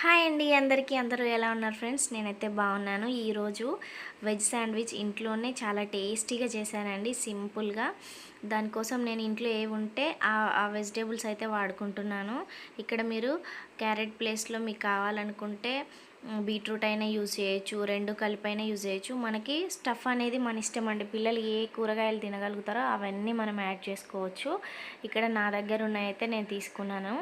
Hi అండి అందరికీ. అందరూ ఎలా ఉన్నారు ఫ్రెండ్స్? నేనైతే బాగున్నాను. ఈరోజు వెజ్ శాండ్విచ్ ఇంట్లోనే చాలా టేస్టీగా చేశానండి, సింపుల్గా. దానికోసం నేను ఇంట్లో ఏవి ఉంటే ఆ వెజిటేబుల్స్ అయితే వాడుకుంటున్నాను. ఇక్కడ మీరు క్యారెట్ ప్లేస్లో మీకు కావాలనుకుంటే బీట్రూట్ అయినా యూజ్ చేయొచ్చు, రెండు కలిపైనా యూజ్ చేయొచ్చు. మనకి స్టఫ్ అనేది మన ఇష్టం అండి. పిల్లలు ఏ కూరగాయలు తినగలుగుతారో అవన్నీ మనం యాడ్ చేసుకోవచ్చు. ఇక్కడ నా దగ్గర ఉన్నాయైతే నేను తీసుకున్నాను.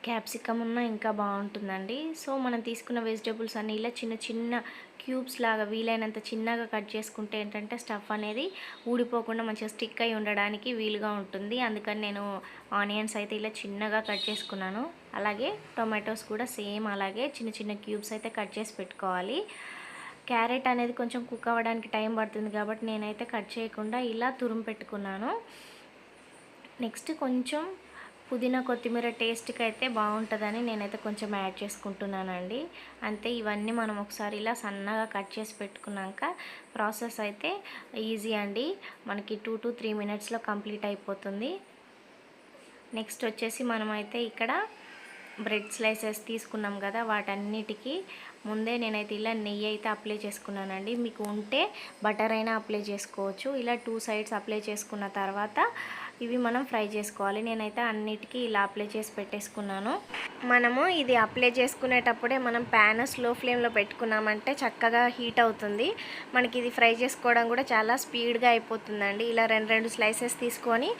క్యాప్సికమ్ ఉన్న ఇంకా బాగుంటుందండి. సో మనం తీసుకున్న వెజిటేబుల్స్ అన్నీ ఇలా చిన్న చిన్న క్యూబ్స్ లాగా వీలైనంత చిన్నగా కట్ చేసుకుంటే ఏంటంటే స్టఫ్ అనేది ఊడిపోకుండా మంచిగా స్టిక్ అయి ఉండడానికి వీలుగా ఉంటుంది. అందుకని నేను ఆనియన్స్ అయితే ఇలా చిన్నగా కట్ చేసుకున్నాను. అలాగే టొమాటోస్ కూడా సేమ్ అలాగే చిన్న చిన్న క్యూబ్స్ అయితే కట్ చేసి పెట్టుకోవాలి. క్యారెట్ అనేది కొంచెం కుక్ అవ్వడానికి టైం పడుతుంది కాబట్టి నేనైతే కట్ చేయకుండా ఇలా తురుము పెట్టుకున్నాను. నెక్స్ట్ కొంచెం పుదీనా కొత్తిమీర టేస్ట్కి అయితే బాగుంటుందని నేనైతే కొంచెం యాడ్ చేసుకుంటున్నానండి. అంతే, ఇవన్నీ మనం ఒకసారి ఇలా సన్నగా కట్ చేసి పెట్టుకున్నాక ప్రాసెస్ అయితే ఈజీ అండి. మనకి 2 to 3 మినిట్స్లో కంప్లీట్ అయిపోతుంది. నెక్స్ట్ వచ్చేసి మనమైతే ఇక్కడ బ్రెడ్ స్లైసెస్ తీసుకున్నాం కదా, వాటన్నిటికీ ముందే నేనైతే ఇలా నెయ్యి అయితే అప్లై చేసుకున్నానండి. మీకు ఉంటే బటర్ అయినా అప్లై చేసుకోవచ్చు. ఇలా 2 సైడ్స్ అప్లై చేసుకున్న తర్వాత ఇవి మనం ఫ్రై చేసుకోవాలి. నేనైతే అన్నిటికీ ఇలా అప్లై చేసి పెట్టేసుకున్నాను. మనము ఇది అప్లై చేసుకునేటప్పుడే మనం ప్యాన్ స్లో ఫ్లేమ్లో పెట్టుకున్నామంటే చక్కగా హీట్ అవుతుంది. మనకి ఇది ఫ్రై చేసుకోవడం కూడా చాలా స్పీడ్గా అయిపోతుందండి. ఇలా రెండు స్లైసెస్ తీసుకొని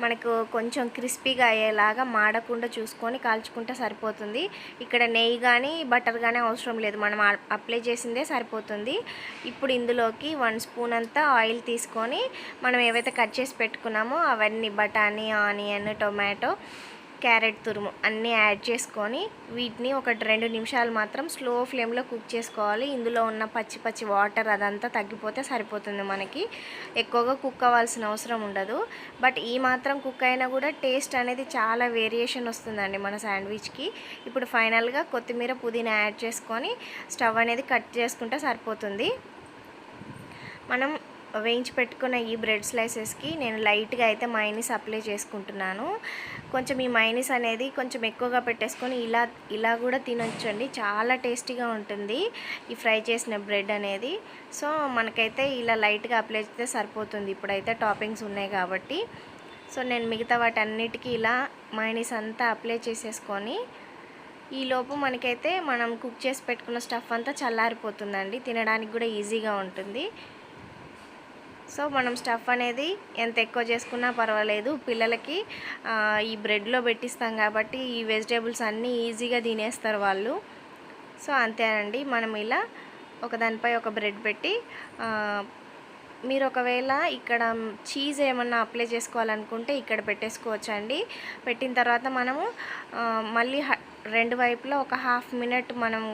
మనకు కొంచెం క్రిస్పీగా అయ్యేలాగా మాడకుండా చూసుకొని కాల్చుకుంటే సరిపోతుంది. ఇక్కడ నెయ్యి కానీ బటర్ కానీ అవసరం లేదు, మనం అప్లై చేసిందే సరిపోతుంది. ఇప్పుడు ఇందులోకి 1 స్పూన్ అంతా ఆయిల్ తీసుకొని మనం ఏవైతే కట్ చేసి పెట్టుకున్నామో అవన్నీ బఠానీ, ఆనియన్, టొమాటో, క్యారెట్ తురుము అన్నీ యాడ్ చేసుకొని వీటిని ఒక 2 నిమిషాలు మాత్రం స్లో ఫ్లేమ్లో కుక్ చేసుకోవాలి. ఇందులో ఉన్న పచ్చి వాటర్ అదంతా తగ్గిపోతే సరిపోతుంది. మనకి ఎక్కువగా కుక్ అవ్వాల్సిన అవసరం ఉండదు. బట్ ఈ మాత్రం కుక్ అయినా కూడా టేస్ట్ అనేది చాలా వేరియేషన్ వస్తుందండి మన శాండ్విచ్కి. ఇప్పుడు ఫైనల్గా కొత్తిమీర, పుదీనా యాడ్ చేసుకొని స్టవ్ అనేది కట్ చేసుకుంటే సరిపోతుంది. మనం వేయించి పెట్టుకున్న ఈ బ్రెడ్ స్లైసెస్కి నేను లైట్గా అయితే మైనీస్ అప్లై చేసుకుంటున్నాను. కొంచెం ఈ మైనీస్ అనేది కొంచెం ఎక్కువగా పెట్టేసుకొని ఇలా కూడా తినొచ్చండి. చాలా టేస్టీగా ఉంటుంది ఈ ఫ్రై చేసిన బ్రెడ్ అనేది. సో మనకైతే ఇలా లైట్గా అప్లై చేస్తే సరిపోతుంది. ఇప్పుడైతే టాపింగ్స్ ఉన్నాయి కాబట్టి. సో నేను మిగతా వాటన్నిటికీ ఇలా మైనీస్ అంతా అప్లై చేసేసుకొని ఈలోపు మనకైతే మనం కుక్ చేసి పెట్టుకున్న స్టఫ్ అంతా చల్లారిపోతుందండి. తినడానికి కూడా ఈజీగా ఉంటుంది. సో మనం స్టఫ్ అనేది ఎంత ఎక్కువ చేసుకున్నా పర్వాలేదు, పిల్లలకి ఈ బ్రెడ్లో పెట్టిస్తాం కాబట్టి ఈ వెజిటేబుల్స్ అన్నీ ఈజీగా తినేస్తారు వాళ్ళు. సో అంతేనండి, మనం ఇలా ఒకదానిపై ఒక బ్రెడ్ పెట్టి మీరు ఒకవేళ ఇక్కడ చీజ్ ఏమన్నా అప్లై చేసుకోవాలనుకుంటే ఇక్కడ పెట్టేసుకోవచ్చండి. పెట్టిన తర్వాత మనము మళ్ళీ 2 వైపులా ఒక 1/2 మినిట్ మనం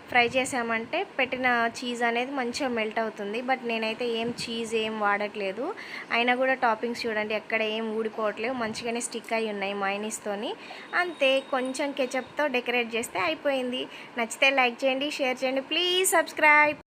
ఫ్రై చేసామంటే పెట్టిన చీజ్ అనేది మంచిగా మెల్ట్ అవుతుంది. బట్ నేనైతే చీజ్ ఏం వాడట్లేదు. అయినా కూడా టాపింగ్స్ చూడండి ఎక్కడ ఏం ఊడిపోవట్లేవు, మంచిగానే స్టిక్ అయి ఉన్నాయి మైనీస్తోని. అంతే, కొంచెం కెచప్తో డెకరేట్ చేస్తే అయిపోయింది. నచ్చితే లైక్ చేయండి, షేర్ చేయండి, ప్లీజ్ సబ్స్క్రైబ్.